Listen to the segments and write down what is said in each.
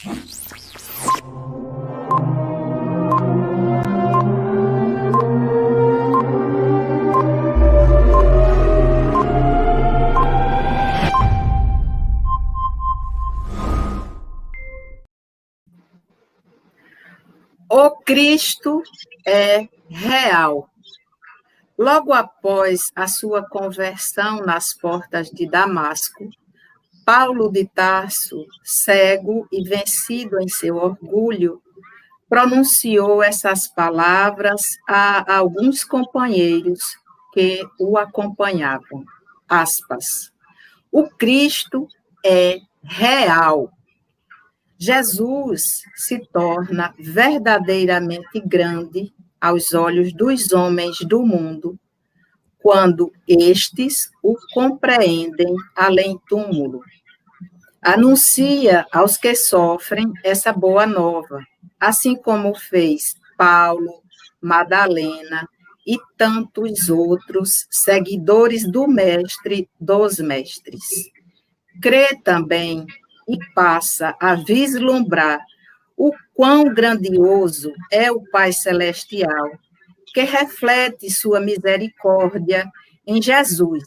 O Cristo é real. Logo após a sua conversão nas portas de Damasco, Paulo de Tarso, cego e vencido em seu orgulho, pronunciou essas palavras a alguns companheiros que o acompanhavam. Aspas. O Cristo é real. Jesus se torna verdadeiramente grande aos olhos dos homens do mundo quando estes o compreendem além túmulo. Anuncia aos que sofrem essa boa nova, assim como fez Paulo, Madalena e tantos outros seguidores do Mestre dos Mestres. Crê também e passa a vislumbrar o quão grandioso é o Pai Celestial, que reflete sua misericórdia em Jesus,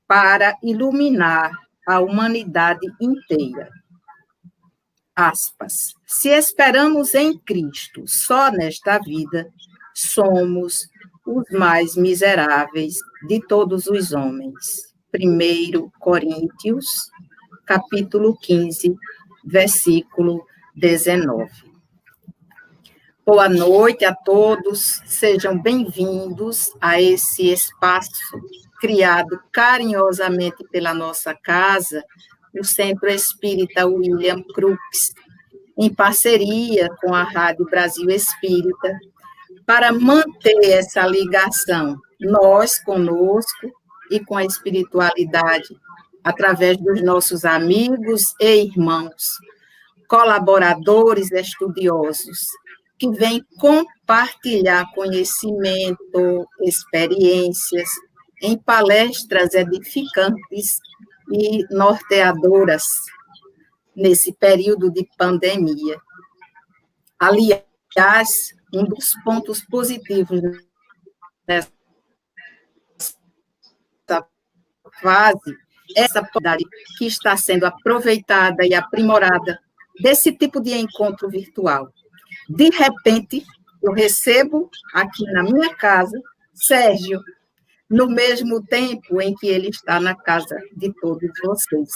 para iluminar a humanidade inteira. Aspas. Se esperamos em Cristo só nesta vida, somos os mais miseráveis de todos os homens. 1 Coríntios, capítulo 15, versículo 19. Boa noite a todos, sejam bem-vindos a esse espaço criado carinhosamente pela nossa casa, o Centro Espírita William Crookes, em parceria com a Rádio Brasil Espírita, para manter essa ligação, nós conosco e com a espiritualidade, através dos nossos amigos e irmãos, colaboradores estudiosos, que vêm compartilhar conhecimento, experiências, em palestras edificantes e norteadoras nesse período de pandemia. Aliás, um dos pontos positivos nessa fase é essa oportunidade que está sendo aproveitada e aprimorada desse tipo de encontro virtual. De repente, eu recebo aqui na minha casa Sérgio, no mesmo tempo em que ele está na casa de todos vocês.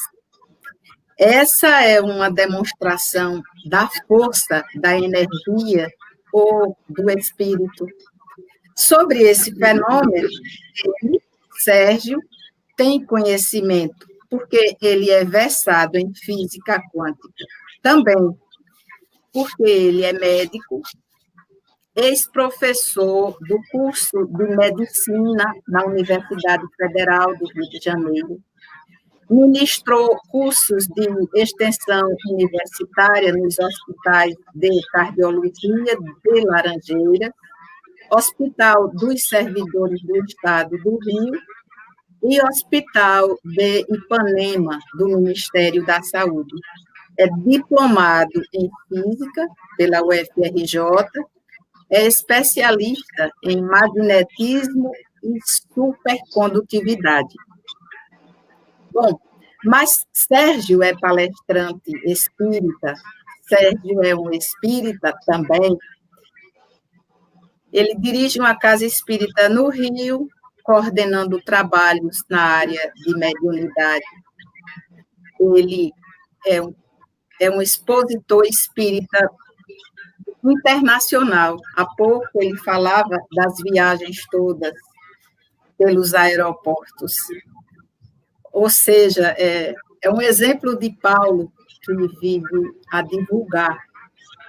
Essa é uma demonstração da força, da energia ou do espírito. Sobre esse fenômeno, ele, Sérgio, tem conhecimento, porque ele é versado em física quântica. Também porque ele é médico, ex-professor do curso de medicina na Universidade Federal do Rio de Janeiro, ministrou cursos de extensão universitária nos hospitais de cardiologia de Laranjeiras, Hospital dos Servidores do Estado do Rio e Hospital de Ipanema, do Ministério da Saúde. É diplomado em Física pela UFRJ, é especialista em magnetismo e supercondutividade. Bom, mas Sérgio é palestrante espírita, Sérgio é um espírita também. Ele dirige uma casa espírita no Rio, coordenando trabalhos na área de mediunidade. Ele é um expositor espírita internacional. Há pouco ele falava das viagens todas pelos aeroportos. Ou seja, é um exemplo de Paulo que vive a divulgar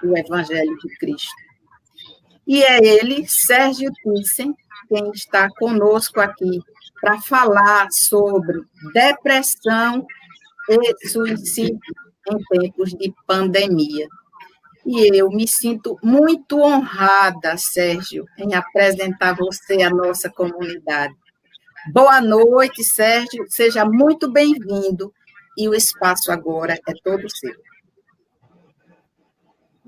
o Evangelho de Cristo. E é ele, Sérgio Thyssen, quem está conosco aqui para falar sobre depressão e suicídio em tempos de pandemia. E eu me sinto muito honrada, Sérgio, em apresentar você à nossa comunidade. Boa noite, Sérgio, seja muito bem-vindo, e o espaço agora é todo seu.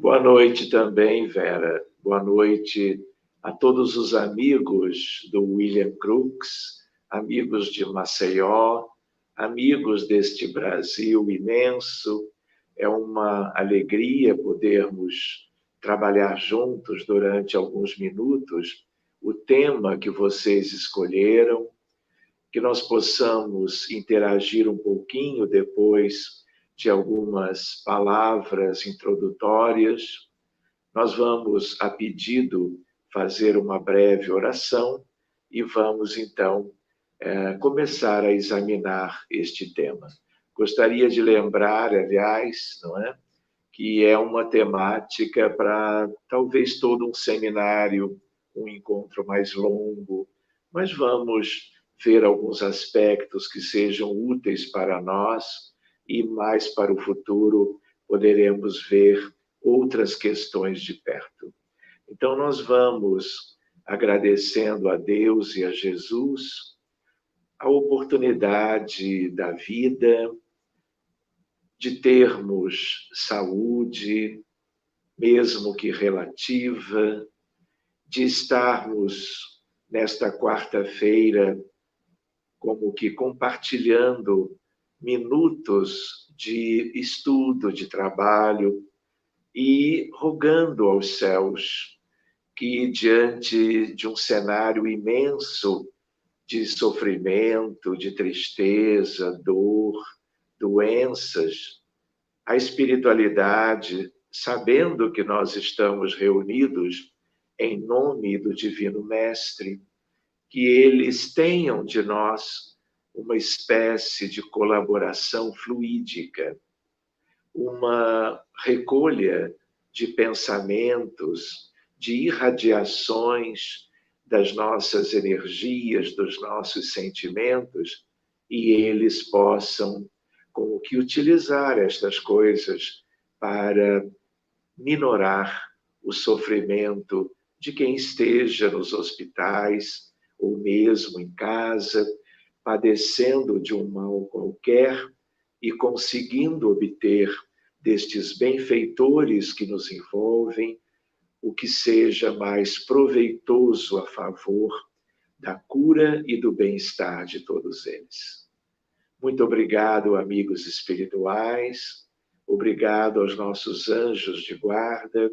Boa noite também, Vera. Boa noite a todos os amigos do William Crookes, amigos de Maceió, amigos deste Brasil imenso. É uma alegria podermos trabalhar juntos durante alguns minutos o tema que vocês escolheram, que nós possamos interagir um pouquinho depois de algumas palavras introdutórias. Nós vamos, a pedido, fazer uma breve oração e vamos, então, começar a examinar este tema. Gostaria de lembrar, aliás, não é, que é uma temática para talvez todo um seminário, um encontro mais longo, mas vamos ver alguns aspectos que sejam úteis para nós e mais para o futuro poderemos ver outras questões de perto. Então nós vamos agradecendo a Deus e a Jesus a oportunidade da vida, de termos saúde, mesmo que relativa, de estarmos nesta quarta-feira como que compartilhando minutos de estudo, de trabalho e rogando aos céus que, diante de um cenário imenso de sofrimento, de tristeza, dor, doenças, a espiritualidade, sabendo que nós estamos reunidos em nome do Divino Mestre, que eles tenham de nós uma espécie de colaboração fluídica, uma recolha de pensamentos, de irradiações das nossas energias, dos nossos sentimentos, e eles possam, como que, utilizar estas coisas para minorar o sofrimento de quem esteja nos hospitais, ou mesmo em casa, padecendo de um mal qualquer e conseguindo obter destes benfeitores que nos envolvem o que seja mais proveitoso a favor da cura e do bem-estar de todos eles. Muito obrigado, amigos espirituais, obrigado aos nossos anjos de guarda,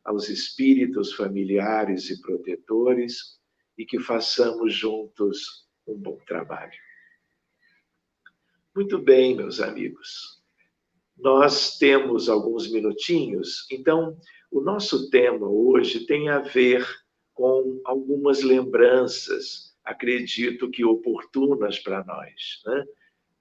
aos espíritos familiares e protetores, e que façamos juntos um bom trabalho. Muito bem, meus amigos. Nós temos alguns minutinhos, então o nosso tema hoje tem a ver com algumas lembranças, acredito que oportunas para nós, né?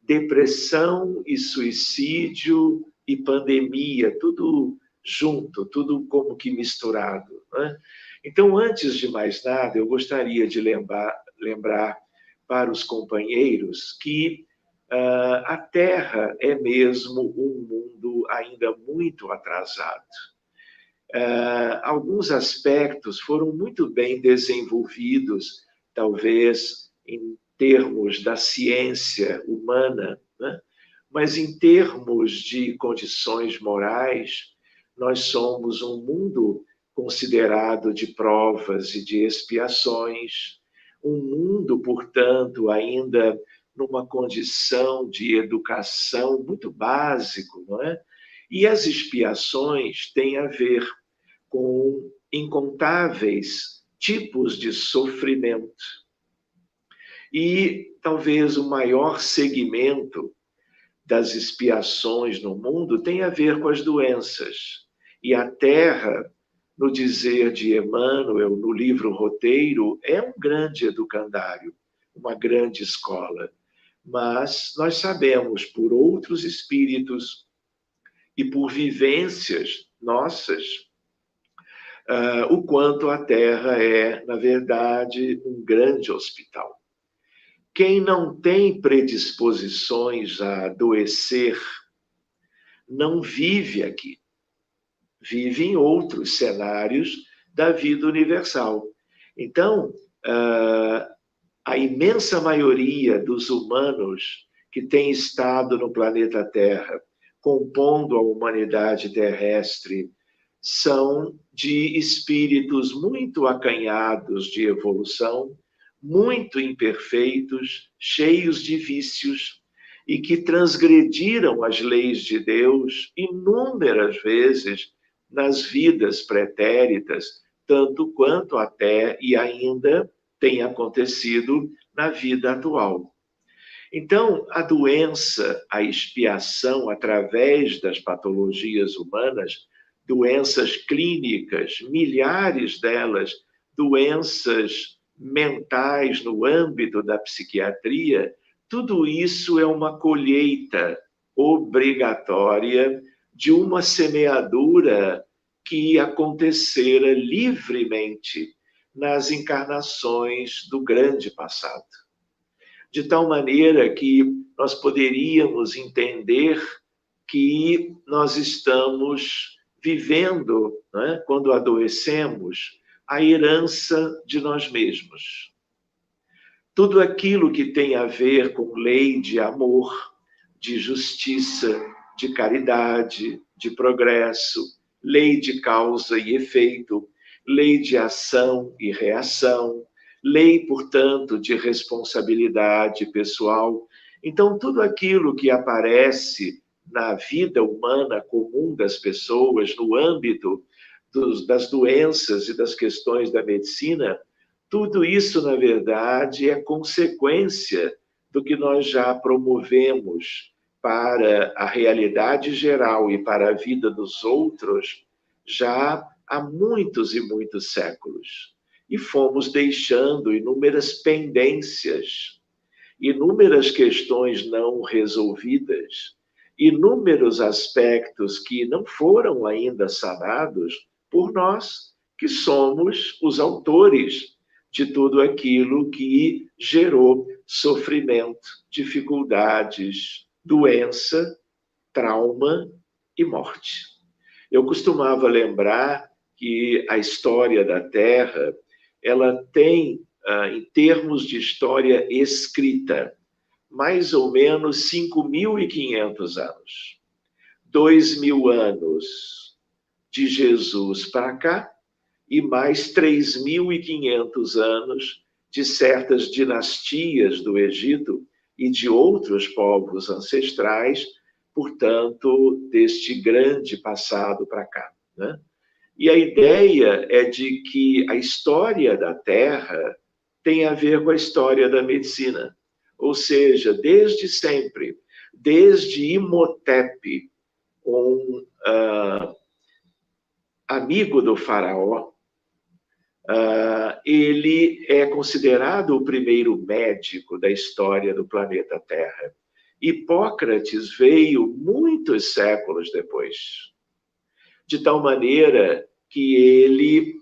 Depressão e suicídio e pandemia, tudo junto, tudo como que misturado, né? Então, antes de mais nada, eu gostaria de lembrar para os companheiros que a Terra é mesmo um mundo ainda muito atrasado. Alguns aspectos foram muito bem desenvolvidos, talvez em termos da ciência humana, né? Mas em termos de condições morais, nós somos um mundo considerado de provas e de expiações, um mundo, portanto, ainda numa condição de educação muito básico, não é? E as expiações têm a ver com incontáveis tipos de sofrimento. E talvez o maior segmento das expiações no mundo tem a ver com as doenças. E a Terra, no dizer de Emmanuel, no livro Roteiro, é um grande educandário, uma grande escola. Mas nós sabemos, por outros espíritos e por vivências nossas, o quanto a Terra é, na verdade, um grande hospital. Quem não tem predisposições a adoecer, não vive aqui. Vive em outros cenários da vida universal. Então, a imensa maioria dos humanos que tem estado no planeta Terra, compondo a humanidade terrestre são de espíritos muito acanhados de evolução, muito imperfeitos, cheios de vícios, e que transgrediram as leis de Deus inúmeras vezes nas vidas pretéritas, tanto quanto até e ainda tem acontecido na vida atual. Então, a doença, a expiação através das patologias humanas, doenças clínicas, milhares delas, doenças mentais no âmbito da psiquiatria, tudo isso é uma colheita obrigatória de uma semeadura que acontecera livremente nas encarnações do grande passado. De tal maneira que nós poderíamos entender que nós estamos vivendo, né, quando adoecemos, a herança de nós mesmos. Tudo aquilo que tem a ver com lei de amor, de justiça, de caridade, de progresso, lei de causa e efeito, lei de ação e reação, lei, portanto, de responsabilidade pessoal. Então, tudo aquilo que aparece na vida humana comum das pessoas, no âmbito das doenças e das questões da medicina, tudo isso, na verdade, é consequência do que nós já promovemos para a realidade geral e para a vida dos outros já há muitos e muitos séculos. E fomos deixando inúmeras pendências, inúmeras questões não resolvidas, inúmeros aspectos que não foram ainda sanados por nós, que somos os autores de tudo aquilo que gerou sofrimento, dificuldades, doença, trauma e morte. Eu costumava lembrar que a história da Terra, ela tem, em termos de história escrita, mais ou menos 5.500 anos. 2.000 anos de Jesus para cá e mais 3.500 anos de certas dinastias do Egito e de outros povos ancestrais, portanto, deste grande passado para cá, né? E a ideia é de que a história da Terra tem a ver com a história da medicina. Ou seja, desde sempre, desde Imhotep, um amigo do faraó, ele é considerado o primeiro médico da história do planeta Terra. Hipócrates veio muitos séculos depois, de tal maneira que ele,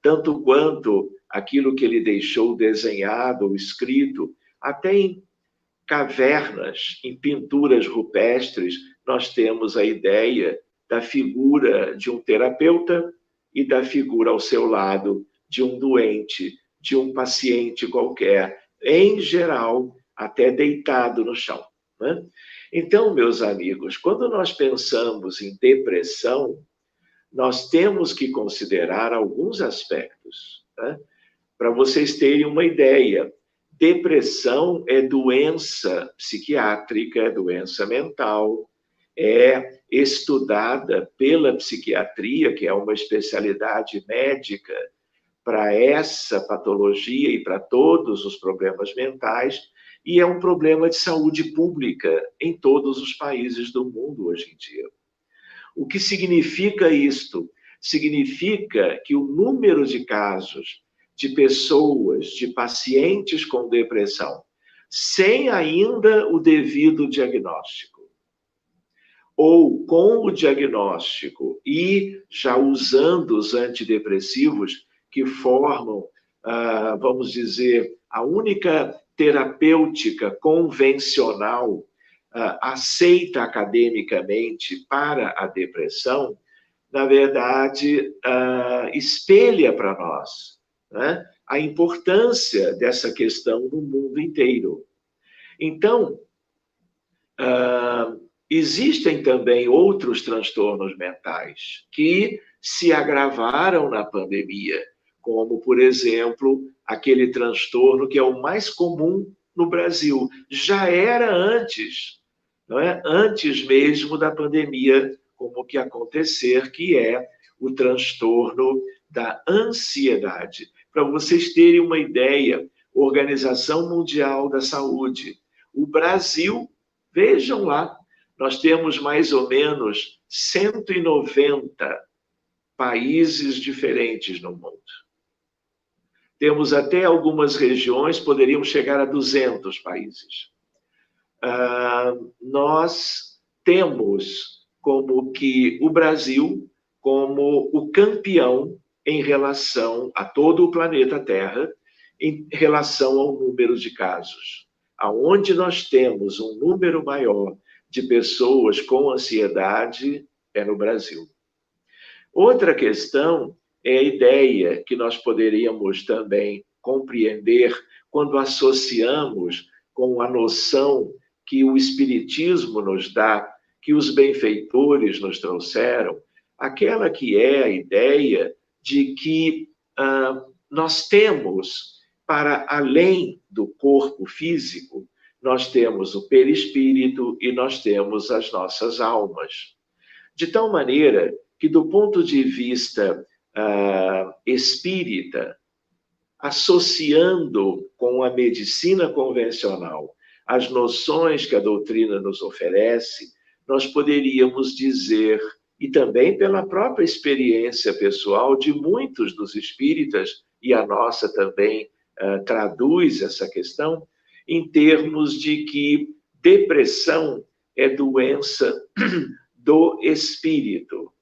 tanto quanto aquilo que ele deixou desenhado ou escrito, até em cavernas, em pinturas rupestres, nós temos a ideia da figura de um terapeuta e da figura ao seu lado de um doente, de um paciente qualquer, em geral, até deitado no chão, né? Então, meus amigos, quando nós pensamos em depressão, nós temos que considerar alguns aspectos, né? Para vocês terem uma ideia, depressão é doença psiquiátrica, é doença mental, é estudada pela psiquiatria, que é uma especialidade médica para essa patologia e para todos os problemas mentais, e é um problema de saúde pública em todos os países do mundo hoje em dia. O que significa isto? Significa que o número de casos de pessoas, de pacientes com depressão, sem ainda o devido diagnóstico, ou com o diagnóstico e já usando os antidepressivos que formam, vamos dizer, a única terapêutica convencional aceita academicamente para a depressão, na verdade, espelha para nós, né, a importância dessa questão no mundo inteiro. Então, existem também outros transtornos mentais que se agravaram na pandemia, como, por exemplo, aquele transtorno que é o mais comum no Brasil. Já era antes, não é? Antes mesmo da pandemia, como que acontecer, que é o transtorno da ansiedade. Para vocês terem uma ideia, Organização Mundial da Saúde, o Brasil, vejam lá, nós temos mais ou menos 190 países diferentes no mundo. Temos até algumas regiões, poderíamos chegar a 200 países. Nós temos como que o Brasil como o campeão em relação a todo o planeta Terra, em relação ao número de casos. Aonde nós temos um número maior de pessoas com ansiedade é no Brasil. Outra questão é a ideia que nós poderíamos também compreender quando associamos com a noção que o Espiritismo nos dá, que os benfeitores nos trouxeram, aquela que é a ideia de que nós temos, para além do corpo físico, nós temos o perispírito e nós temos as nossas almas. De tal maneira que, do ponto de vista espírita, associando com a medicina convencional as noções que a doutrina nos oferece, nós poderíamos dizer, e também pela própria experiência pessoal de muitos dos espíritas, e a nossa também traduz essa questão, em termos de que depressão é doença do espírito.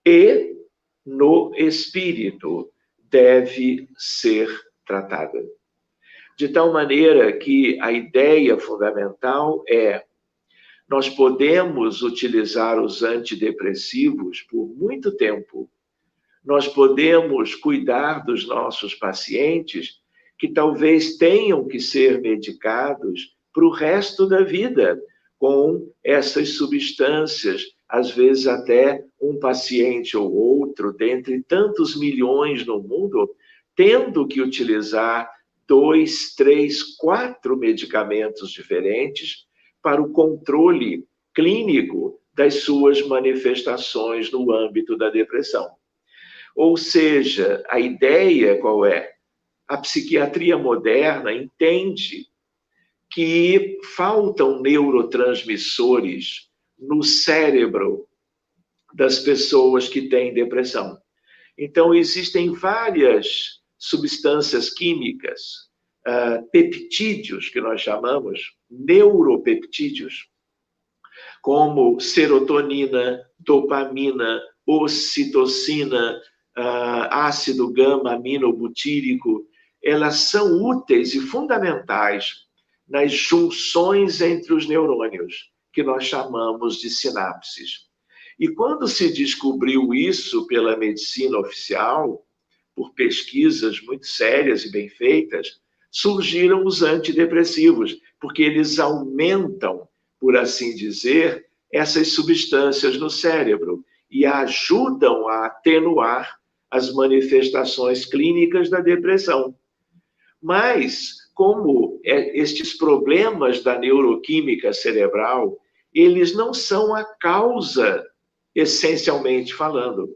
E no espírito deve ser tratada. De tal maneira que a ideia fundamental é: nós podemos utilizar os antidepressivos por muito tempo. Nós podemos cuidar dos nossos pacientes que talvez tenham que ser medicados para o resto da vida com essas substâncias, às vezes até um paciente ou outro, dentre tantos milhões no mundo, tendo que utilizar 2, 3, 4 medicamentos diferentes para o controle clínico das suas manifestações no âmbito da depressão. Ou seja, a ideia qual é? A psiquiatria moderna entende que faltam neurotransmissores no cérebro das pessoas que têm depressão. Então, existem várias substâncias químicas, peptídeos, que nós chamamos, neuropeptídeos, como serotonina, dopamina, ocitocina, ácido gama-aminobutírico. Elas são úteis e fundamentais nas junções entre os neurônios, que nós chamamos de sinapses. E quando se descobriu isso pela medicina oficial, por pesquisas muito sérias e bem feitas, surgiram os antidepressivos, porque eles aumentam, por assim dizer, essas substâncias no cérebro e ajudam a atenuar as manifestações clínicas da depressão. Mas, como estes problemas da neuroquímica cerebral, eles não são a causa, essencialmente falando.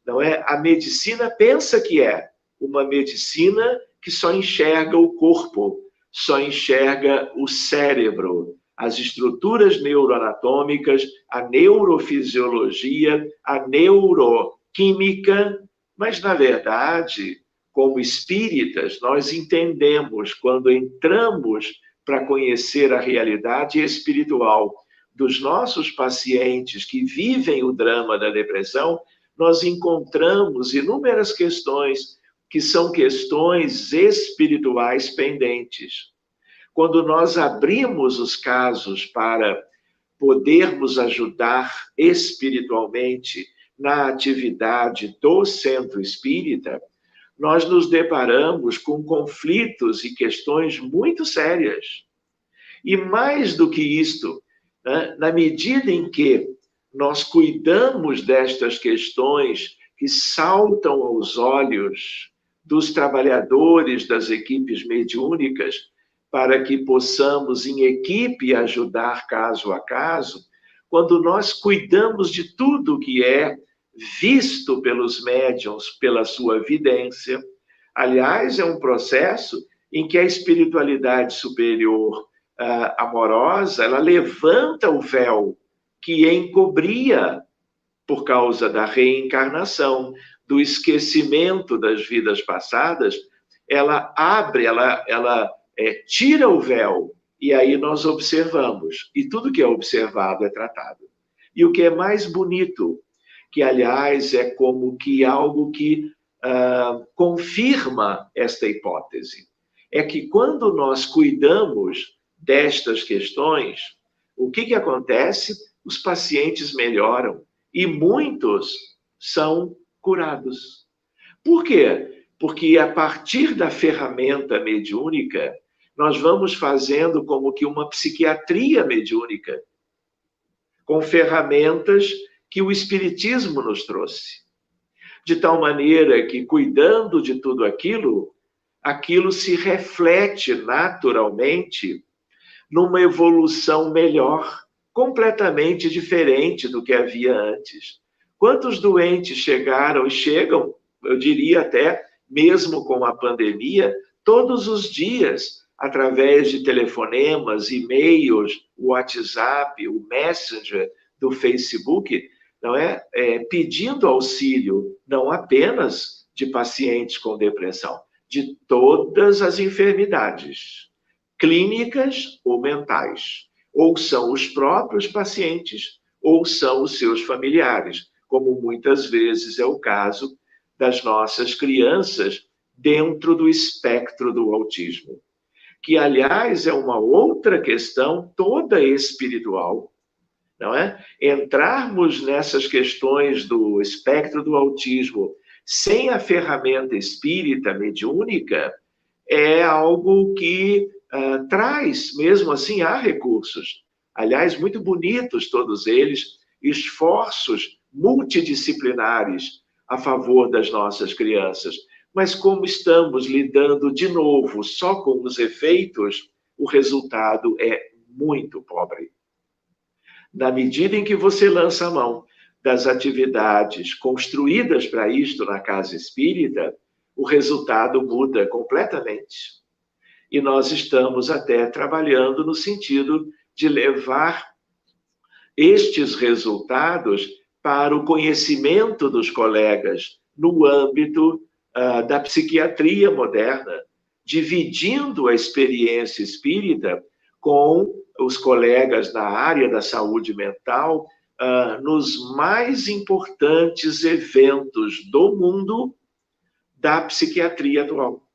Não é? A medicina pensa que é uma medicina que só enxerga o corpo, só enxerga o cérebro, as estruturas neuroanatômicas, a neurofisiologia, a neuroquímica, mas, na verdade, como espíritas, nós entendemos, quando entramos para conhecer a realidade espiritual dos nossos pacientes que vivem o drama da depressão, nós encontramos inúmeras questões que são questões espirituais pendentes. Quando nós abrimos os casos para podermos ajudar espiritualmente na atividade do centro espírita, nós nos deparamos com conflitos e questões muito sérias. E mais do que isto, né? Na medida em que nós cuidamos destas questões que saltam aos olhos dos trabalhadores das equipes mediúnicas, para que possamos, em equipe, ajudar caso a caso, quando nós cuidamos de tudo que é visto pelos médiuns, pela sua vidência. Aliás, é um processo em que a espiritualidade superior amorosa, ela levanta o véu que encobria por causa da reencarnação, do esquecimento das vidas passadas, ela abre, ela tira o véu, e aí nós observamos. E tudo que é observado é tratado. E o que é mais bonito, que, aliás, é como que algo que confirma esta hipótese, é que quando nós cuidamos destas questões, o que acontece? Os pacientes melhoram e muitos são curados. Por quê? Porque a partir da ferramenta mediúnica, nós vamos fazendo como que uma psiquiatria mediúnica, com ferramentas que o Espiritismo nos trouxe. De tal maneira que, cuidando de tudo aquilo, aquilo se reflete naturalmente numa evolução melhor, completamente diferente do que havia antes. Quantos doentes chegaram e chegam, eu diria até, mesmo com a pandemia, todos os dias, através de telefonemas, e-mails, o WhatsApp, o Messenger do Facebook, não é? Pedindo auxílio, não apenas de pacientes com depressão, de todas as enfermidades, clínicas ou mentais. Ou são os próprios pacientes, ou são os seus familiares, como muitas vezes é o caso das nossas crianças dentro do espectro do autismo. Que, aliás, é uma outra questão toda espiritual, não é? Entrarmos nessas questões do espectro do autismo sem a ferramenta espírita mediúnica é algo que traz, mesmo assim, há recursos. Aliás, muito bonitos todos eles, esforços multidisciplinares a favor das nossas crianças. Mas como estamos lidando, de novo, só com os efeitos, o resultado é muito pobre. Na medida em que você lança a mão das atividades construídas para isto na casa espírita, o resultado muda completamente. E nós estamos até trabalhando no sentido de levar estes resultados para o conhecimento dos colegas no âmbito da psiquiatria moderna, dividindo a experiência espírita com os colegas na área da saúde mental nos mais importantes eventos do mundo da psiquiatria atual.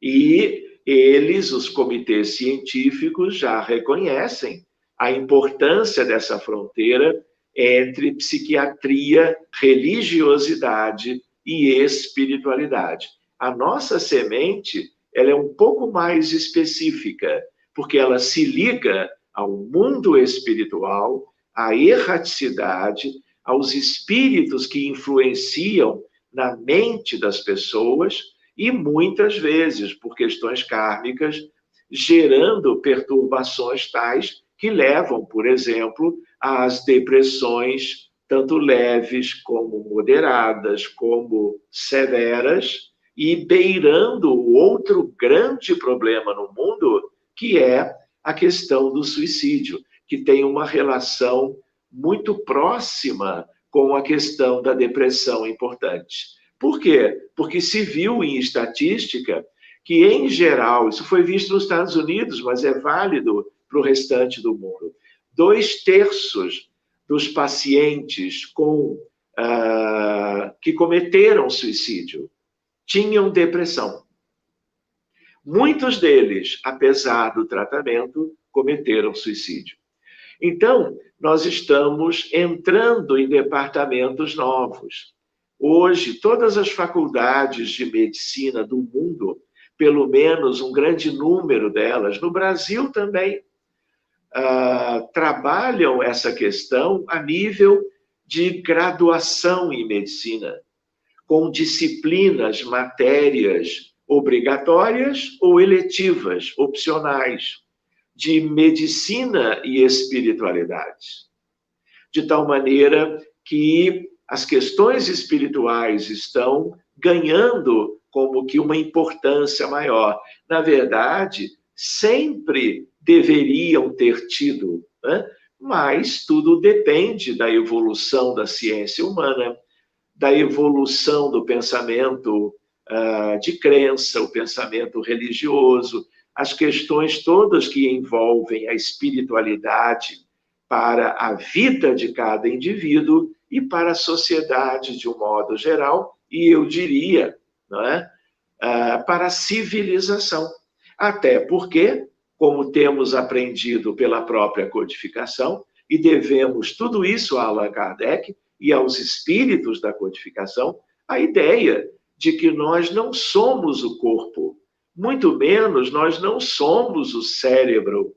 E eles, os comitês científicos, já reconhecem a importância dessa fronteira entre psiquiatria, religiosidade e espiritualidade. A nossa semente, ela é um pouco mais específica, porque ela se liga ao mundo espiritual, à erraticidade, aos espíritos que influenciam na mente das pessoas e, muitas vezes, por questões kármicas, gerando perturbações tais que levam, por exemplo, às depressões, tanto leves como moderadas, como severas, e beirando o outro grande problema no mundo, que é a questão do suicídio, que tem uma relação muito próxima com a questão da depressão importante. Por quê? Porque se viu em estatística que, em geral, isso foi visto nos Estados Unidos, mas é válido para o restante do mundo, 2/3 dos pacientes que cometeram suicídio tinham depressão. Muitos deles, apesar do tratamento, cometeram suicídio. Então, nós estamos entrando em departamentos novos. Hoje, todas as faculdades de medicina do mundo, pelo menos um grande número delas, no Brasil também, trabalham essa questão a nível de graduação em medicina, com disciplinas, matérias obrigatórias ou eletivas, opcionais, de medicina e espiritualidade. De tal maneira que as questões espirituais estão ganhando como que uma importância maior. Na verdade, sempre deveriam ter tido, né? Mas tudo depende da evolução da ciência humana, da evolução do pensamento de crença, o pensamento religioso, as questões todas que envolvem a espiritualidade para a vida de cada indivíduo e para a sociedade de um modo geral, e eu diria, não é? Para a civilização. Até porque, como temos aprendido pela própria codificação, e devemos tudo isso a Allan Kardec e aos espíritos da codificação, a ideia de que nós não somos o corpo, muito menos nós não somos o cérebro.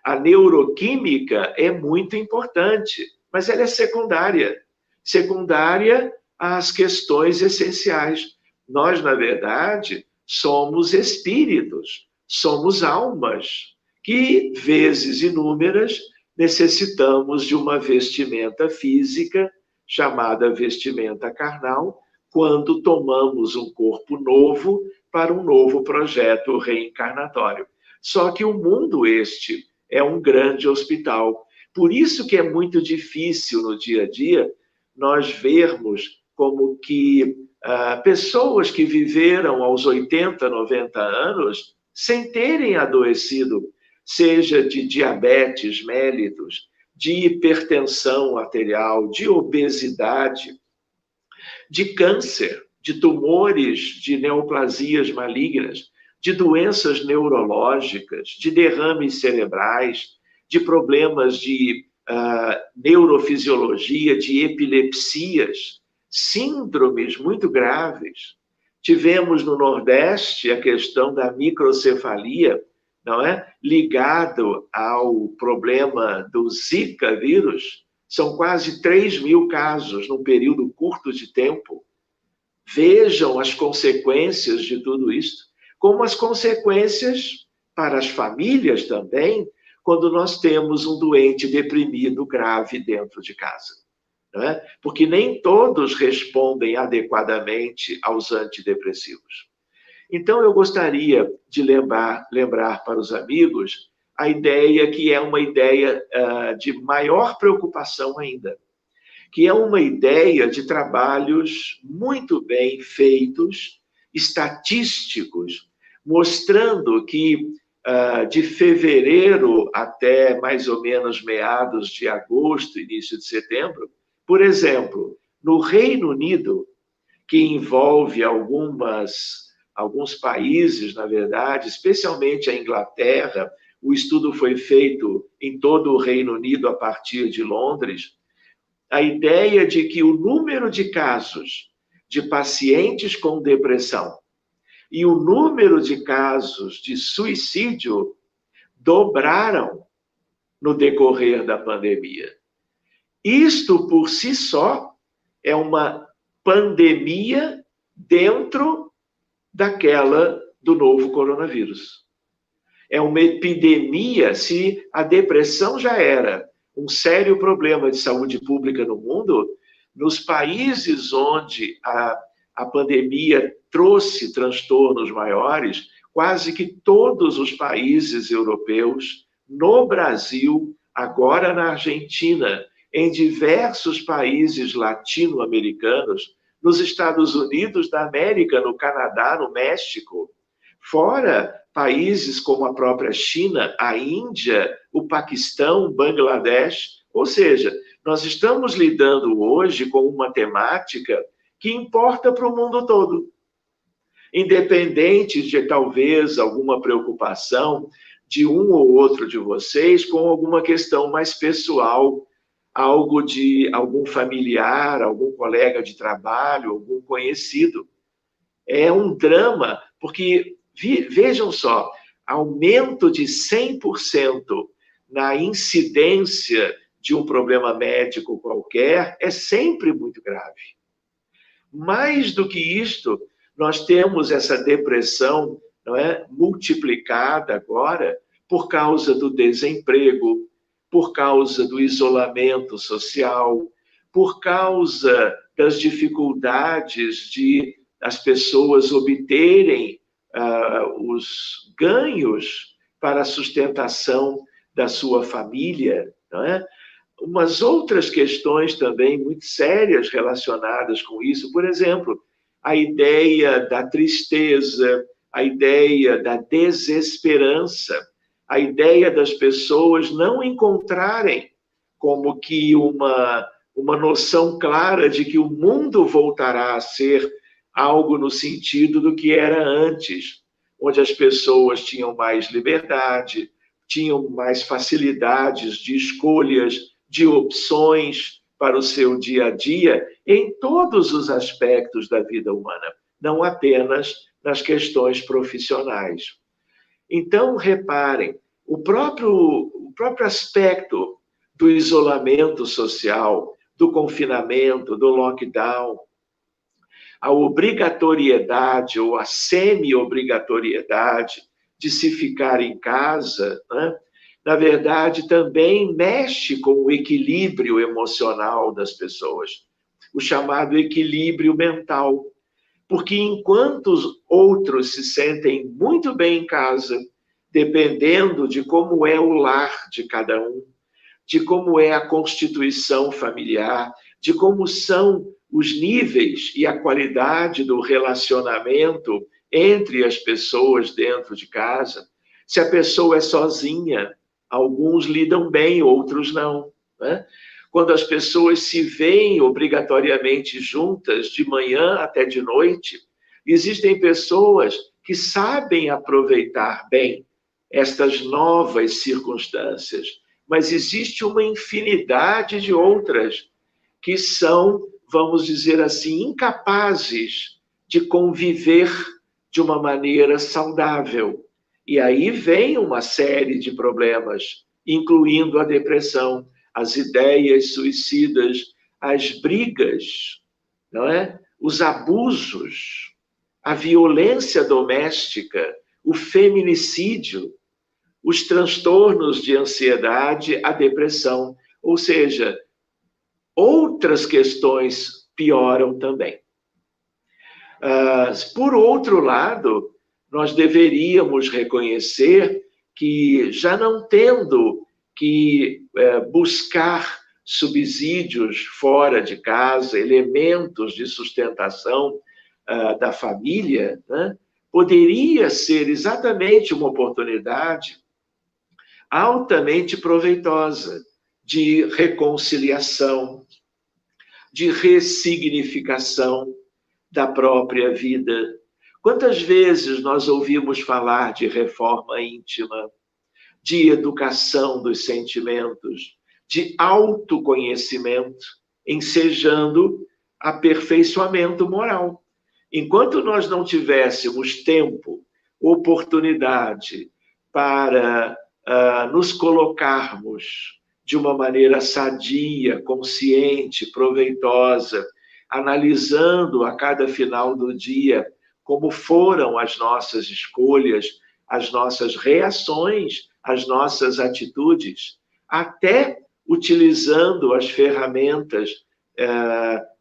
A neuroquímica é muito importante, mas ela é secundária. Secundária às questões essenciais. Nós, na verdade, somos espíritos, somos almas, que, vezes inúmeras, necessitamos de uma vestimenta física, chamada vestimenta carnal, quando tomamos um corpo novo para um novo projeto reencarnatório. Só que o mundo este é um grande hospital. Por isso que é muito difícil no dia a dia nós vermos como que pessoas que viveram aos 80, 90 anos sem terem adoecido, seja de diabetes mellitus, de hipertensão arterial, de obesidade, de câncer, de tumores, de neoplasias malignas, de doenças neurológicas, de derrames cerebrais, de problemas de neurofisiologia, de epilepsias, síndromes muito graves. Tivemos no Nordeste a questão da microcefalia, não é? Ligado ao problema do Zika vírus. São quase 3.000 casos num período curto de tempo. Vejam as consequências de tudo isso, como as consequências para as famílias também, quando nós temos um doente deprimido grave dentro de casa. Não é? Porque nem todos respondem adequadamente aos antidepressivos. Então, eu gostaria de lembrar para os amigos a ideia que é uma ideia de maior preocupação ainda, que é uma ideia de trabalhos muito bem feitos, estatísticos, mostrando que de fevereiro até mais ou menos meados de agosto, início de setembro, por exemplo, no Reino Unido, que envolve alguns países, na verdade, especialmente a Inglaterra, o estudo foi feito em todo o Reino Unido a partir de Londres, a ideia de que o número de casos de pacientes com depressão e o número de casos de suicídio dobraram no decorrer da pandemia. Isto, por si só, é uma pandemia dentro daquela do novo coronavírus. É uma epidemia, se a depressão já era um sério problema de saúde pública no mundo, nos países onde a pandemia trouxe transtornos maiores, quase que todos os países europeus, no Brasil, agora na Argentina, em diversos países latino-americanos, nos Estados Unidos da América, no Canadá, no México, fora países como a própria China, a Índia, o Paquistão, Bangladesh. Ou seja, nós estamos lidando hoje com uma temática que importa para o mundo todo. Independente de talvez alguma preocupação de um ou outro de vocês com alguma questão mais pessoal, algo de algum familiar, algum colega de trabalho, algum conhecido. É um drama, porque, vejam só, aumento de 100% na incidência de um problema médico qualquer é sempre muito grave. Mais do que isto, nós temos essa depressão, não é, multiplicada agora por causa do desemprego, por causa do isolamento social, por causa das dificuldades de as pessoas obterem os ganhos para a sustentação da sua família, não é? Umas outras questões também muito sérias relacionadas com isso, por exemplo, a ideia da tristeza, a ideia da desesperança, a ideia das pessoas não encontrarem como que uma noção clara de que o mundo voltará a ser algo no sentido do que era antes, onde as pessoas tinham mais liberdade, tinham mais facilidades de escolhas, de opções para o seu dia a dia, em todos os aspectos da vida humana, não apenas nas questões profissionais. Então, reparem, o próprio aspecto do isolamento social, do confinamento, do lockdown, a obrigatoriedade ou a semi-obrigatoriedade de se ficar em casa, né? Na verdade, também mexe com o equilíbrio emocional das pessoas, o chamado equilíbrio mental. Porque enquanto os outros se sentem muito bem em casa, dependendo de como é o lar de cada um, de como é a constituição familiar, de como são os níveis e a qualidade do relacionamento entre as pessoas dentro de casa. Se a pessoa é sozinha, alguns lidam bem, outros não, né? Quando as pessoas se veem obrigatoriamente juntas, de manhã até de noite, existem pessoas que sabem aproveitar bem estas novas circunstâncias, mas existe uma infinidade de outras que são, vamos dizer assim, incapazes de conviver de uma maneira saudável. E aí vem uma série de problemas, incluindo a depressão, as ideias suicidas, as brigas, não é? Os abusos, a violência doméstica, o feminicídio, os transtornos de ansiedade, a depressão. Ou seja, outras questões pioram também. Por outro lado, nós deveríamos reconhecer que, já não tendo que buscar subsídios fora de casa, elementos de sustentação da família, né, poderia ser exatamente uma oportunidade altamente proveitosa de reconciliação, de ressignificação da própria vida. Quantas vezes nós ouvimos falar de reforma íntima, de educação dos sentimentos, de autoconhecimento, ensejando aperfeiçoamento moral. Enquanto nós não tivéssemos tempo, oportunidade para nos colocarmos de uma maneira sadia, consciente, proveitosa, analisando a cada final do dia como foram as nossas escolhas, as nossas reações, as nossas atitudes, até utilizando as ferramentas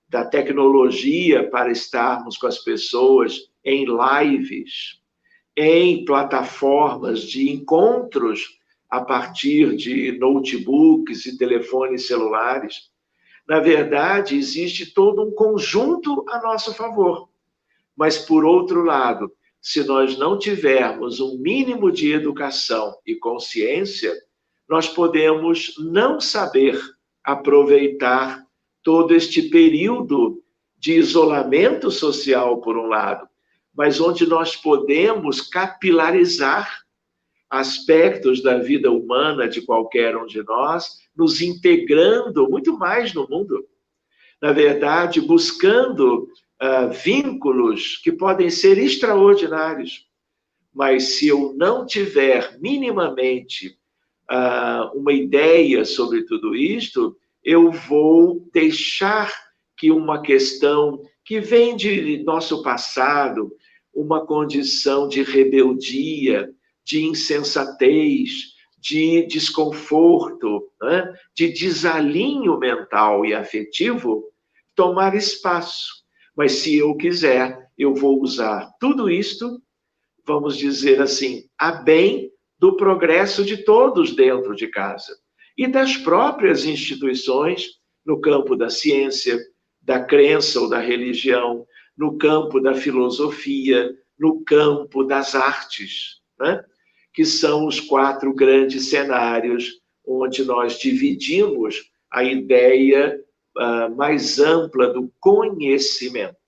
da tecnologia para estarmos com as pessoas em lives, em plataformas de encontros a partir de notebooks e telefones celulares. Na verdade, existe todo um conjunto a nosso favor. Mas, por outro lado, se nós não tivermos um mínimo de educação e consciência, nós podemos não saber aproveitar todo este período de isolamento social, por um lado, mas onde nós podemos capilarizar aspectos da vida humana de qualquer um de nós, nos integrando muito mais no mundo. Na verdade, buscando vínculos que podem ser extraordinários. Mas se eu não tiver minimamente uma ideia sobre tudo isto, eu vou deixar que uma questão que vem de nosso passado, uma condição de rebeldia, de insensatez, de desconforto, né? De desalinho mental e afetivo, tomar espaço. Mas se eu quiser, eu vou usar tudo isto, vamos dizer assim, a bem do progresso de todos dentro de casa e das próprias instituições no campo da ciência, da crença ou da religião, no campo da filosofia, no campo das artes, né? Que são os 4 grandes cenários onde nós dividimos a ideia mais ampla do conhecimento.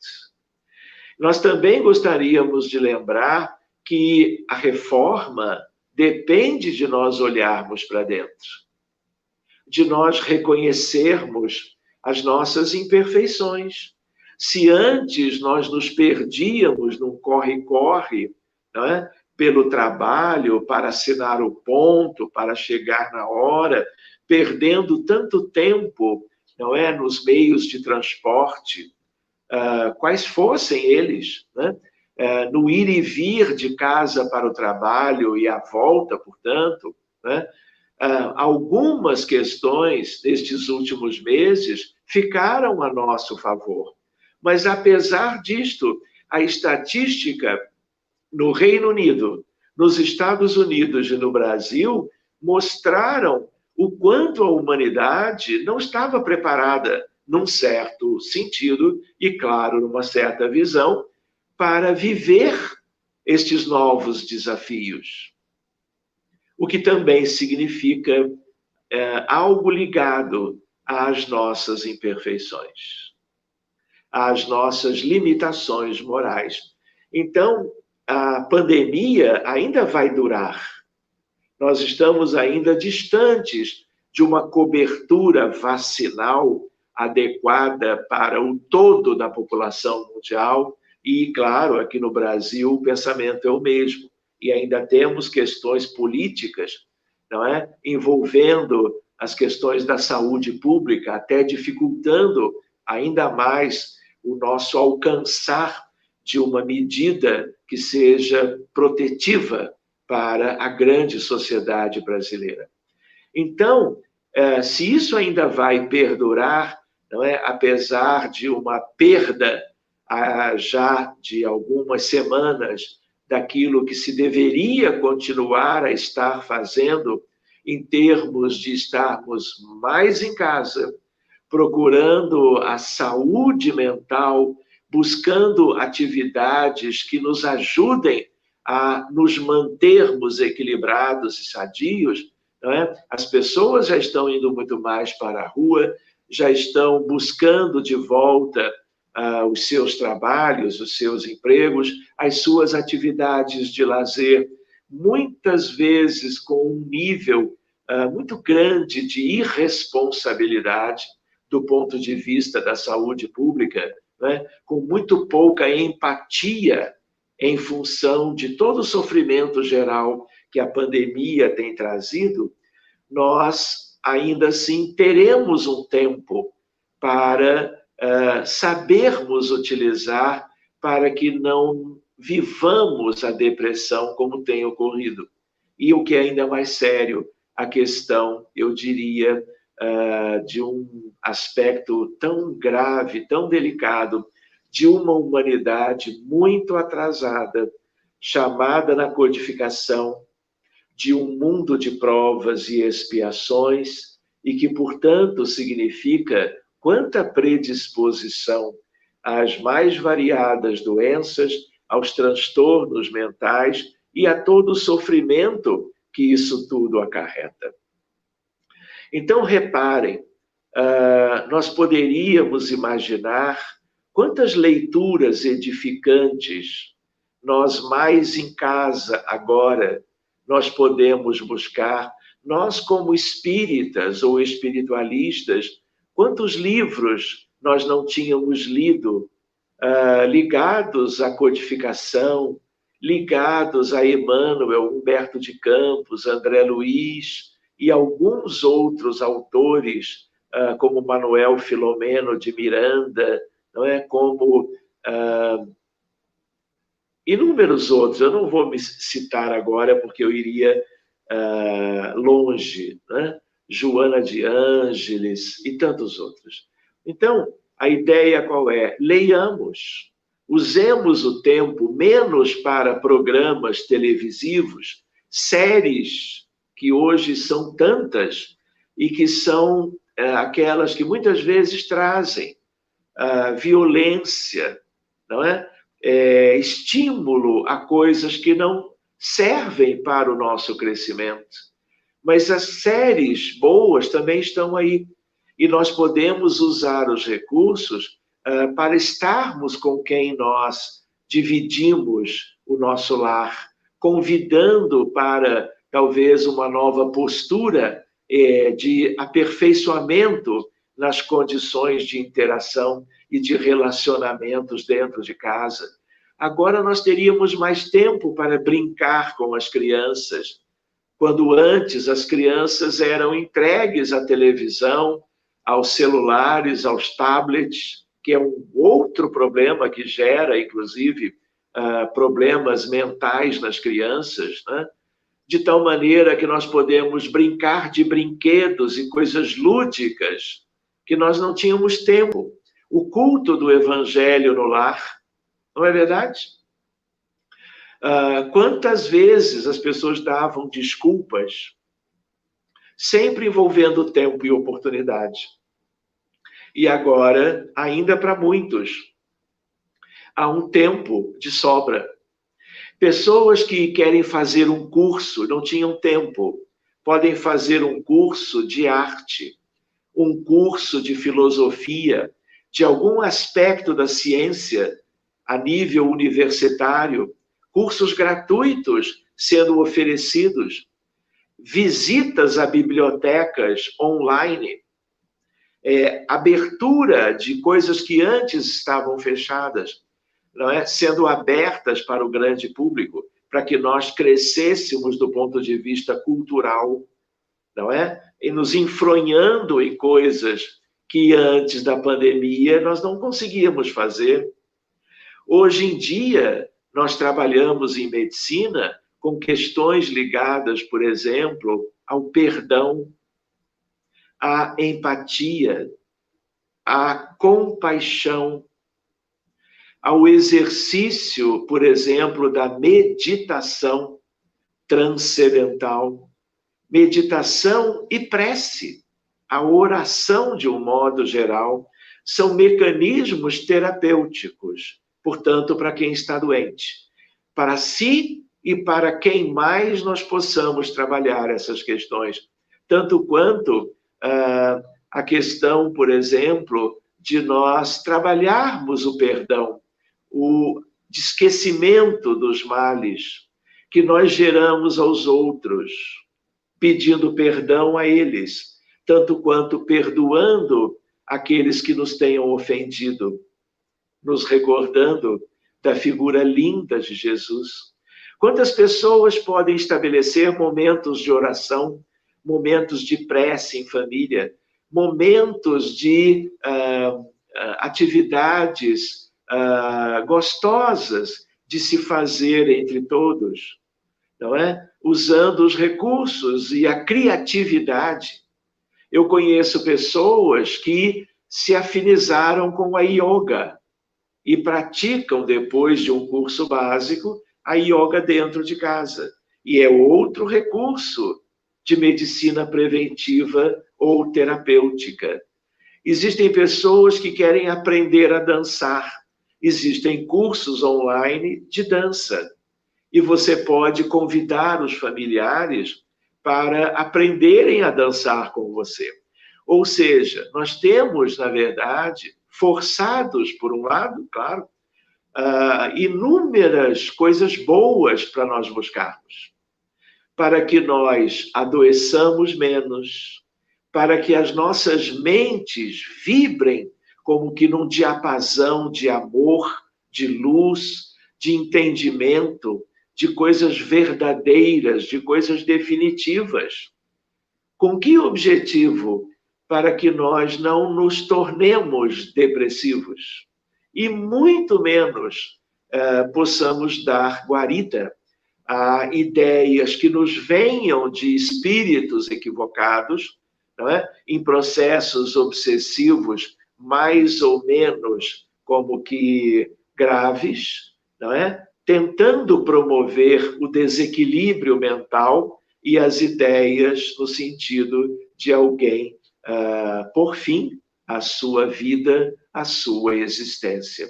Nós também gostaríamos de lembrar que a reforma depende de nós olharmos para dentro, de nós reconhecermos as nossas imperfeições. Se antes nós nos perdíamos num corre-corre, né, pelo trabalho, para assinar o ponto, para chegar na hora, perdendo tanto tempo, não é, nos meios de transporte, quais fossem eles, né? No ir e vir de casa para o trabalho e a volta, portanto, né? Algumas questões nestes últimos meses ficaram a nosso favor. Mas, apesar disto, a estatística no Reino Unido, nos Estados Unidos e no Brasil mostraram o quanto a humanidade não estava preparada, num certo sentido, e, claro, numa certa visão, para viver estes novos desafios. O que também significa algo ligado às nossas imperfeições, às nossas limitações morais. Então, a pandemia ainda vai durar. Nós estamos ainda distantes de uma cobertura vacinal adequada para o todo da população mundial e, claro, aqui no Brasil o pensamento é o mesmo. E ainda temos questões políticas, não é? Envolvendo as questões da saúde pública, até dificultando ainda mais o nosso alcançar de uma medida que seja protetiva para a grande sociedade brasileira. Então, se isso ainda vai perdurar, não é? Apesar de uma perda já de algumas semanas daquilo que se deveria continuar a estar fazendo em termos de estarmos mais em casa, procurando a saúde mental, buscando atividades que nos ajudem a nos mantermos equilibrados e sadios, não é? As pessoas já estão indo muito mais para a rua, já estão buscando de volta os seus trabalhos, os seus empregos, as suas atividades de lazer, muitas vezes com um nível muito grande de irresponsabilidade do ponto de vista da saúde pública, né? Com muito pouca empatia em função de todo o sofrimento geral que a pandemia tem trazido, nós ainda assim teremos um tempo para sabermos utilizar para que não vivamos a depressão como tem ocorrido. E o que é ainda mais sério, a questão, eu diria, de um aspecto tão grave, tão delicado, de uma humanidade muito atrasada, chamada na codificação de um mundo de provas e expiações, e que, portanto, significa quanta predisposição às mais variadas doenças, aos transtornos mentais e a todo o sofrimento que isso tudo acarreta. Então, reparem, nós poderíamos imaginar quantas leituras edificantes nós mais em casa agora nós podemos buscar, nós como espíritas ou espiritualistas, quantos livros nós não tínhamos lido ligados à codificação, ligados a Emmanuel, Humberto de Campos, André Luiz, e alguns outros autores, como Manuel Filomeno de Miranda, não é? Como inúmeros outros. Eu não vou me citar agora, porque eu iria longe, né? Joana de Ângeles e tantos outros. Então, a ideia qual é? Leiamos, usemos o tempo menos para programas televisivos, séries que hoje são tantas e que são aquelas que muitas vezes trazem violência, não é? Estímulo a coisas que não servem para o nosso crescimento. Mas as séries boas também estão aí. E nós podemos usar os recursos para estarmos com quem nós dividimos o nosso lar, convidando para, talvez, uma nova postura de aperfeiçoamento nas condições de interação e de relacionamentos dentro de casa. Agora nós teríamos mais tempo para brincar com as crianças, quando antes as crianças eram entregues à televisão, aos celulares, aos tablets, que é um outro problema que gera, inclusive, problemas mentais nas crianças, né? De tal maneira que nós podemos brincar de brinquedos e coisas lúdicas que nós não tínhamos tempo. O culto do evangelho no lar, não é verdade? Quantas vezes as pessoas davam desculpas, sempre envolvendo tempo e oportunidade. E agora, ainda para muitos, há um tempo de sobra. Pessoas que querem fazer um curso, não tinham tempo, podem fazer um curso de arte, um curso de filosofia, de algum aspecto da ciência a nível universitário, cursos gratuitos sendo oferecidos, visitas a bibliotecas online, abertura de coisas que antes estavam fechadas, não é? Sendo abertas para o grande público, para que nós crescêssemos do ponto de vista cultural, não é? E nos enfronhando em coisas que antes da pandemia nós não conseguíamos fazer. Hoje em dia, nós trabalhamos em medicina com questões ligadas, por exemplo, ao perdão, à empatia, à compaixão, ao exercício, por exemplo, da meditação transcendental, meditação e prece, a oração de um modo geral, são mecanismos terapêuticos, portanto, para quem está doente, para si e para quem mais nós possamos trabalhar essas questões, tanto quanto a questão, por exemplo, de nós trabalharmos o perdão, o esquecimento dos males que nós geramos aos outros, pedindo perdão a eles, tanto quanto perdoando aqueles que nos tenham ofendido, nos recordando da figura linda de Jesus. Quantas pessoas podem estabelecer momentos de oração, momentos de prece em família, momentos de atividades gostosas de se fazer entre todos, não é? Usando os recursos e a criatividade. Eu conheço pessoas que se afinizaram com a yoga e praticam, depois de um curso básico, a yoga dentro de casa. E é outro recurso de medicina preventiva ou terapêutica. Existem pessoas que querem aprender a dançar. Existem cursos online de dança. E você pode convidar os familiares para aprenderem a dançar com você. Ou seja, nós temos, na verdade, forçados, por um lado, claro, inúmeras coisas boas para nós buscarmos, para que nós adoeçamos menos, para que as nossas mentes vibrem como que num diapasão de amor, de luz, de entendimento, de coisas verdadeiras, de coisas definitivas. Com que objetivo? Para que nós não nos tornemos depressivos e muito menos possamos dar guarida a ideias que nos venham de espíritos equivocados, não é? Em processos obsessivos mais ou menos como que graves, não é? Tentando promover o desequilíbrio mental e as ideias no sentido de alguém por fim a sua vida, a sua existência.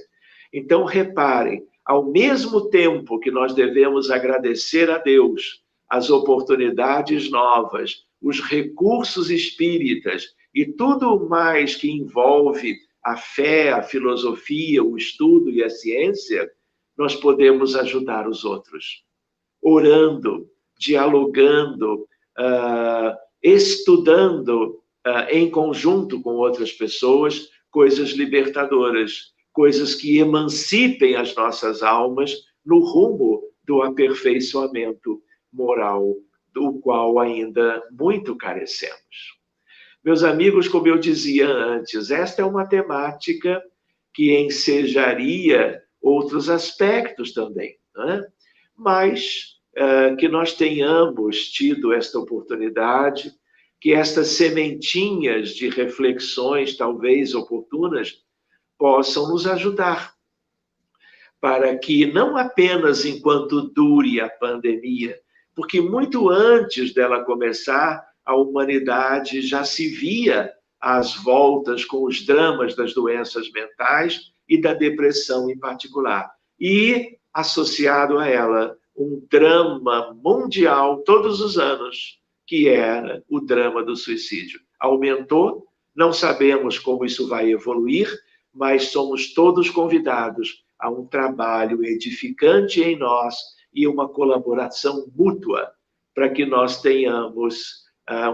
Então, reparem, ao mesmo tempo que nós devemos agradecer a Deus as oportunidades novas, os recursos espíritas e tudo mais que envolve a fé, a filosofia, o estudo e a ciência, nós podemos ajudar os outros, orando, dialogando, estudando em conjunto com outras pessoas coisas libertadoras, coisas que emancipem as nossas almas no rumo do aperfeiçoamento moral, do qual ainda muito carecemos. Meus amigos, como eu dizia antes, esta é uma temática que ensejaria outros aspectos também, né? Mas que nós tenhamos tido esta oportunidade, que estas sementinhas de reflexões, talvez oportunas, possam nos ajudar para que não apenas enquanto dure a pandemia, porque muito antes dela começar, a humanidade já se via às voltas com os dramas das doenças mentais e da depressão em particular. E, associado a ela, um drama mundial todos os anos, que era o drama do suicídio. Aumentou, não sabemos como isso vai evoluir, mas somos todos convidados a um trabalho edificante em nós e uma colaboração mútua para que nós tenhamos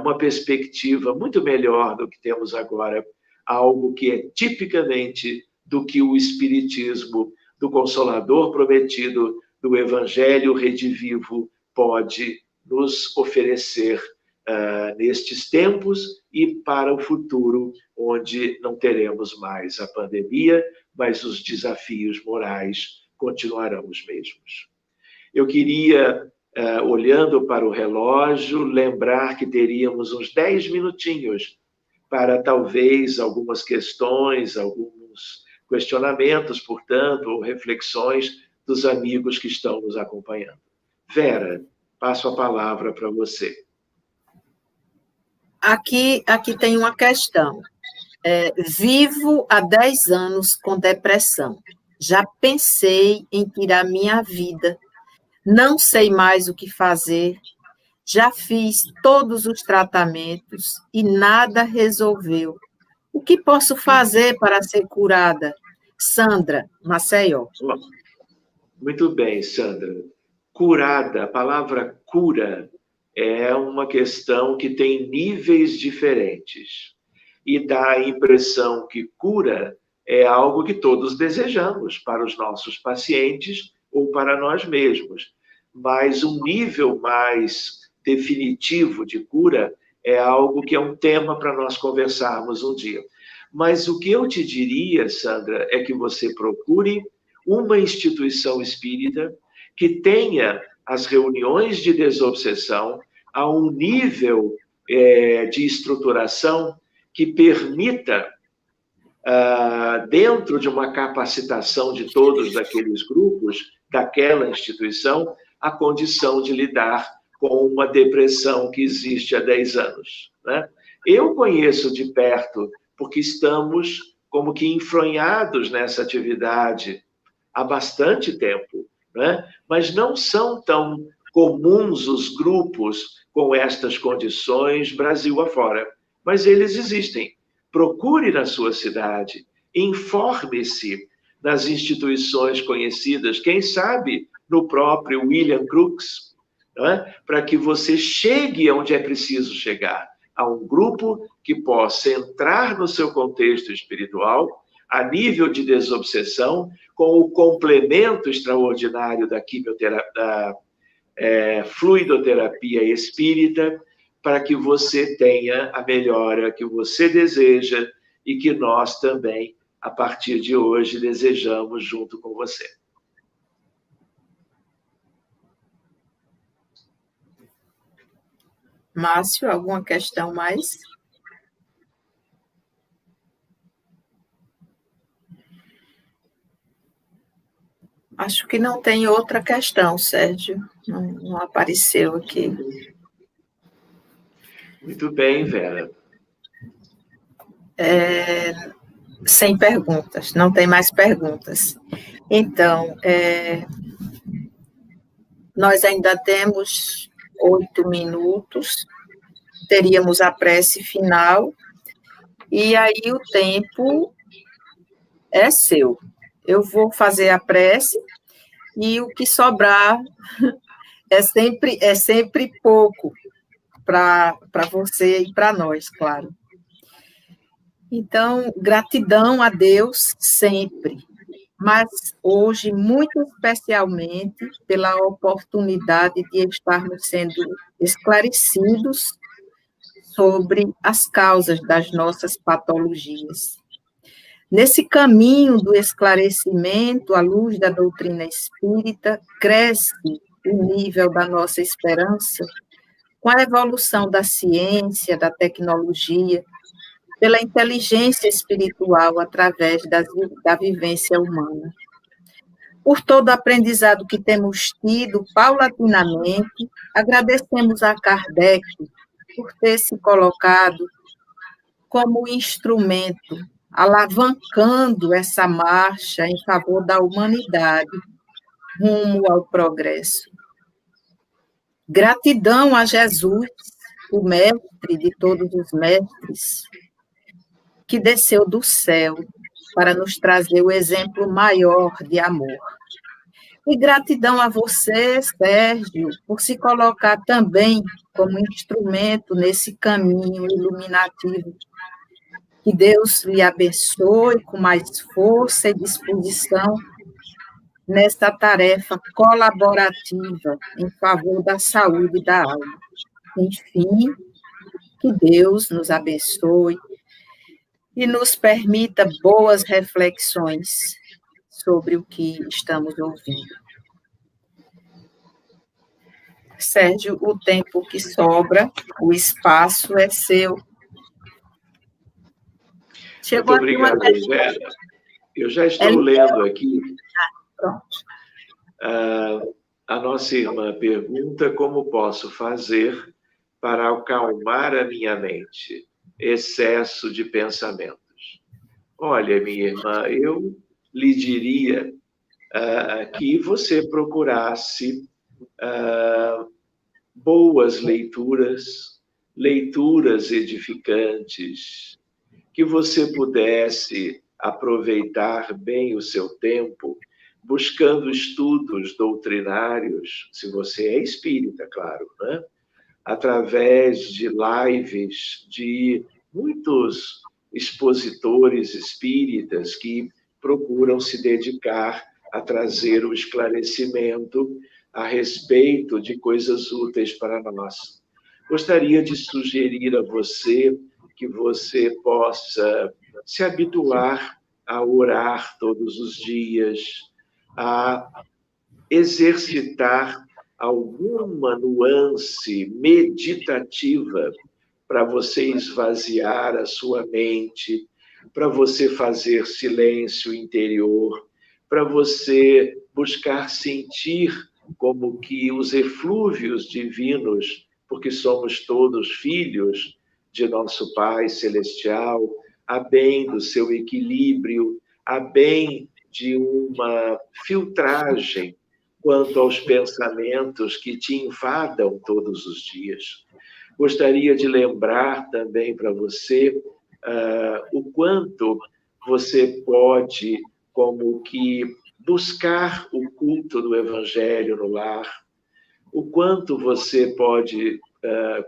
uma perspectiva muito melhor do que temos agora, algo que é tipicamente do que o Espiritismo, do Consolador prometido, do Evangelho redivivo, pode nos oferecer nestes tempos e para o futuro, onde não teremos mais a pandemia, mas os desafios morais continuarão os mesmos. Eu queria, olhando para o relógio, lembrar que teríamos uns 10 minutinhos para talvez algumas questões, alguns questionamentos, portanto, ou reflexões dos amigos que estão nos acompanhando. Vera, passo a palavra para você. Aqui tem uma questão. Vivo há 10 anos com depressão. Já pensei em tirar minha vida. Não sei mais o que fazer. Já fiz todos os tratamentos e nada resolveu. O que posso fazer para ser curada? Sandra, Maceió. Muito bem, Sandra. Curada, a palavra cura é uma questão que tem níveis diferentes. E dá a impressão que cura é algo que todos desejamos para os nossos pacientes ou para nós mesmos. Mas um nível mais definitivo de cura é algo que é um tema para nós conversarmos um dia. Mas o que eu te diria, Sandra, é que você procure uma instituição espírita que tenha as reuniões de desobsessão a um nível de estruturação que permita, dentro de uma capacitação de todos daqueles grupos, daquela instituição, a condição de lidar com uma depressão que existe há 10 anos. Né? Eu conheço de perto, porque estamos como que enfronhados nessa atividade há bastante tempo, né? Mas não são tão comuns os grupos com estas condições Brasil afora, mas eles existem. Procure na sua cidade, informe-se nas instituições conhecidas, quem sabe no próprio William Crookes, né? Para que você chegue onde é preciso chegar, a um grupo que possa entrar no seu contexto espiritual, a nível de desobsessão, com o complemento extraordinário da quimioterapia, da fluidoterapia espírita, para que você tenha a melhora que você deseja e que nós também, a partir de hoje, desejamos junto com você. Márcio, alguma questão mais? Acho que não tem outra questão, Sérgio. Não apareceu aqui. Muito bem, Vera. Sem perguntas, não tem mais perguntas. Então, nós ainda temos 8 minutos, teríamos a prece final, e aí o tempo é seu. Eu vou fazer a prece, e o que sobrar é sempre pouco para você e para nós, claro. Então, gratidão a Deus sempre, mas hoje, muito especialmente, pela oportunidade de estarmos sendo esclarecidos sobre as causas das nossas patologias. Nesse caminho do esclarecimento, à luz da doutrina espírita, cresce o nível da nossa esperança com a evolução da ciência, da tecnologia, pela inteligência espiritual através da vivência humana. Por todo o aprendizado que temos tido paulatinamente, agradecemos a Kardec por ter se colocado como instrumento, alavancando essa marcha em favor da humanidade, rumo ao progresso. Gratidão a Jesus, o mestre de todos os mestres, que desceu do céu para nos trazer o exemplo maior de amor. E gratidão a você, Sérgio, por se colocar também como instrumento nesse caminho iluminativo. Que Deus lhe abençoe com mais força e disposição nesta tarefa colaborativa em favor da saúde da alma. Enfim, que Deus nos abençoe e nos permita boas reflexões sobre o que estamos ouvindo. Sérgio, o tempo que sobra, o espaço é seu. Chegou. Muito obrigado, Vera. Eu já estou lendo aqui. Pronto. A nossa irmã pergunta como posso fazer para acalmar a minha mente, excesso de pensamentos. Olha, minha irmã, eu lhe diria que você procurasse boas leituras, leituras edificantes, que você pudesse aproveitar bem o seu tempo, buscando estudos doutrinários, se você é espírita, claro, né? Através de lives de muitos expositores espíritas que procuram se dedicar a trazer o esclarecimento a respeito de coisas úteis para nós. Gostaria de sugerir a você que você possa se habituar a orar todos os dias, a exercitar alguma nuance meditativa para você esvaziar a sua mente, para você fazer silêncio interior, para você buscar sentir como que os eflúvios divinos, porque somos todos filhos de nosso Pai Celestial, a bem do seu equilíbrio, a bem de uma filtragem quanto aos pensamentos que te invadam todos os dias. Gostaria de lembrar também para você o quanto você pode, como que, buscar o culto do Evangelho no lar, o quanto você pode,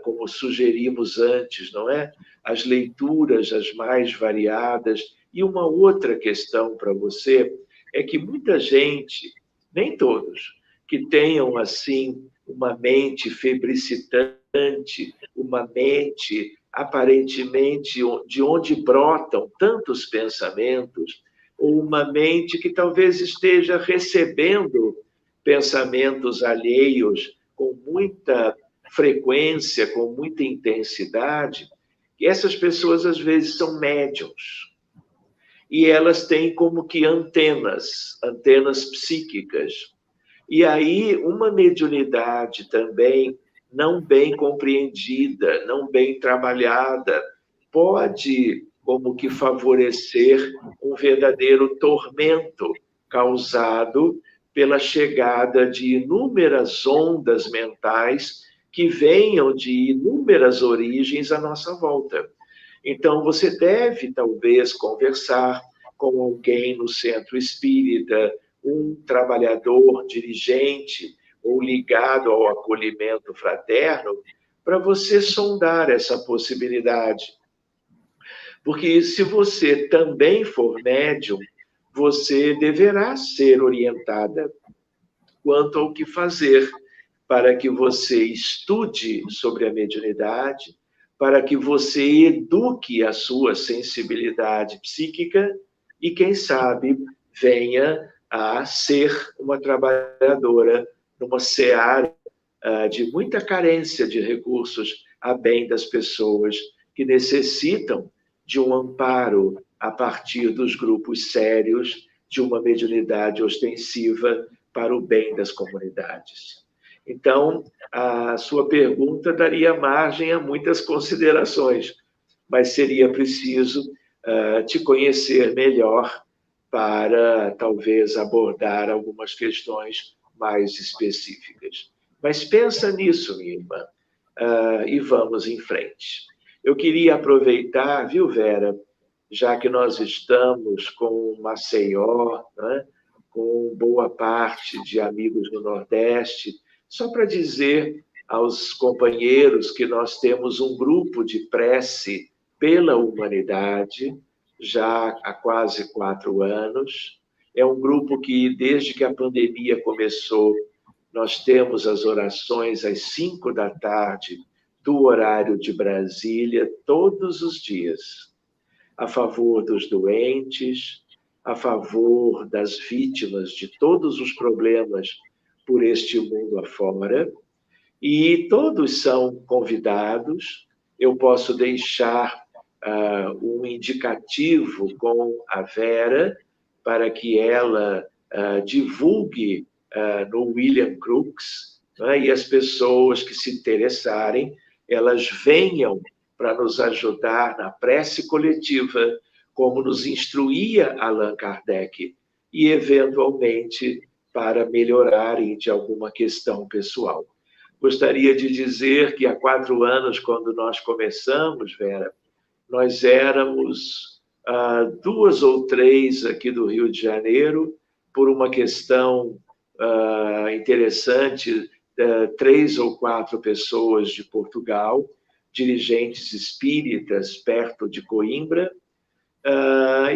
como sugerimos antes, não é? As leituras as mais variadas. E uma outra questão para você é que muita gente, nem todos, que tenham, assim, uma mente febricitante, uma mente aparentemente de onde brotam tantos pensamentos, ou uma mente que talvez esteja recebendo pensamentos alheios com muita frequência, com muita intensidade, e essas pessoas às vezes são médiums. E elas têm como que antenas psíquicas. E aí uma mediunidade também não bem compreendida, não bem trabalhada, pode como que favorecer um verdadeiro tormento causado pela chegada de inúmeras ondas mentais que venham de inúmeras origens à nossa volta. Então, você deve, talvez, conversar com alguém no centro espírita, um trabalhador, dirigente, ou ligado ao acolhimento fraterno, para você sondar essa possibilidade. Porque se você também for médium, você deverá ser orientada quanto ao que fazer para que você estude sobre a mediunidade, para que você eduque a sua sensibilidade psíquica e, quem sabe, venha a ser uma trabalhadora numa seara de muita carência de recursos a bem das pessoas que necessitam de um amparo a partir dos grupos sérios, de uma mediunidade ostensiva para o bem das comunidades. Então, a sua pergunta daria margem a muitas considerações, mas seria preciso te conhecer melhor para, talvez, abordar algumas questões mais específicas. Mas pensa nisso, minha irmã, e vamos em frente. Eu queria aproveitar, viu, Vera, já que nós estamos com Maceió, né, com boa parte de amigos do Nordeste, só para dizer aos companheiros que nós temos um grupo de prece pela humanidade, já há quase 4 anos. É um grupo que, desde que a pandemia começou, nós temos as orações às 5 da tarde, do horário de Brasília, todos os dias, a favor dos doentes, a favor das vítimas de todos os problemas por este mundo afora, e todos são convidados. Eu posso deixar um indicativo com a Vera para que ela divulgue no William Crookes, né, e as pessoas que se interessarem, elas venham para nos ajudar na prece coletiva, como nos instruía Allan Kardec, e, eventualmente, para melhorarem de alguma questão pessoal. Gostaria de dizer que há 4 anos, quando nós começamos, Vera, nós éramos 2 ou 3 aqui do Rio de Janeiro, por uma questão interessante, 3 ou 4 pessoas de Portugal, dirigentes espíritas perto de Coimbra,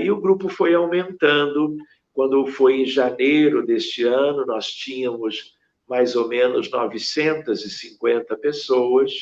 e o grupo foi aumentando. Quando foi em janeiro deste ano, nós tínhamos mais ou menos 950 pessoas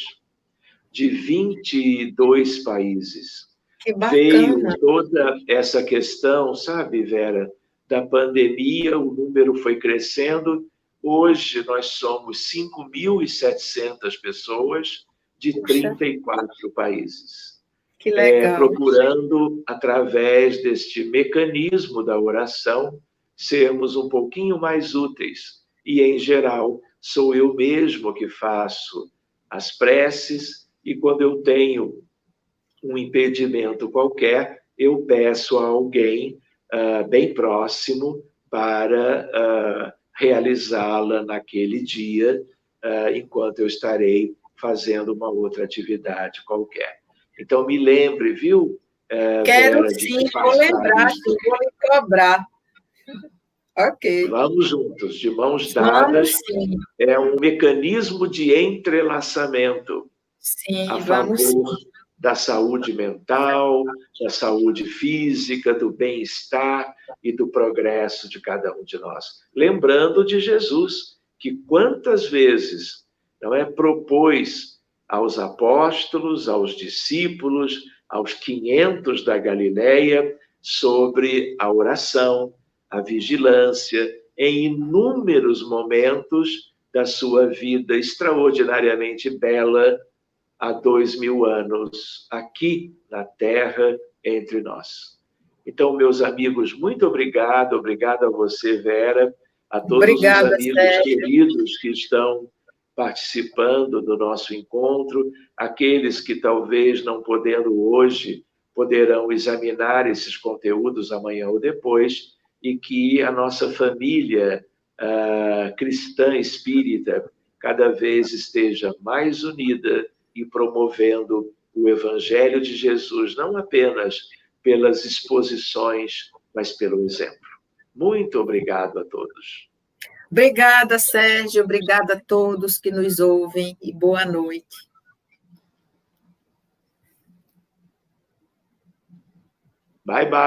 de 22 países. Que bacana. Veio toda essa questão, sabe, Vera, da pandemia, o número foi crescendo. Hoje nós somos 5.700 pessoas de 34 países. Que legal. Procurando, através deste mecanismo da oração, sermos um pouquinho mais úteis. E, em geral, sou eu mesmo que faço as preces, e quando eu tenho um impedimento qualquer, eu peço a alguém bem próximo para realizá-la naquele dia, enquanto eu estarei fazendo uma outra atividade qualquer. Então, me lembre, viu? Quero Vera, sim, vou lembrar, sim, vou me cobrar. Ok. Vamos juntos, de mãos dadas. Vamos, sim. É um mecanismo de entrelaçamento. Sim, a vamos favor sim. Da saúde mental, da saúde física, do bem-estar e do progresso de cada um de nós. Lembrando de Jesus, que quantas vezes não propôs aos apóstolos, aos discípulos, aos 500 da Galileia, sobre a oração, a vigilância, em inúmeros momentos da sua vida extraordinariamente bela há 2000 anos, aqui na Terra, entre nós. Então, meus amigos, muito obrigado a você, Vera, a todos Obrigada, os amigos Sérgio. queridos que estão participando do nosso encontro, aqueles que talvez não podendo hoje, poderão examinar esses conteúdos amanhã ou depois, e que a nossa família cristã espírita cada vez esteja mais unida e promovendo o Evangelho de Jesus, não apenas pelas exposições, mas pelo exemplo. Muito obrigado a todos. Obrigada, Sérgio. Obrigada a todos que nos ouvem e boa noite. Bye, bye.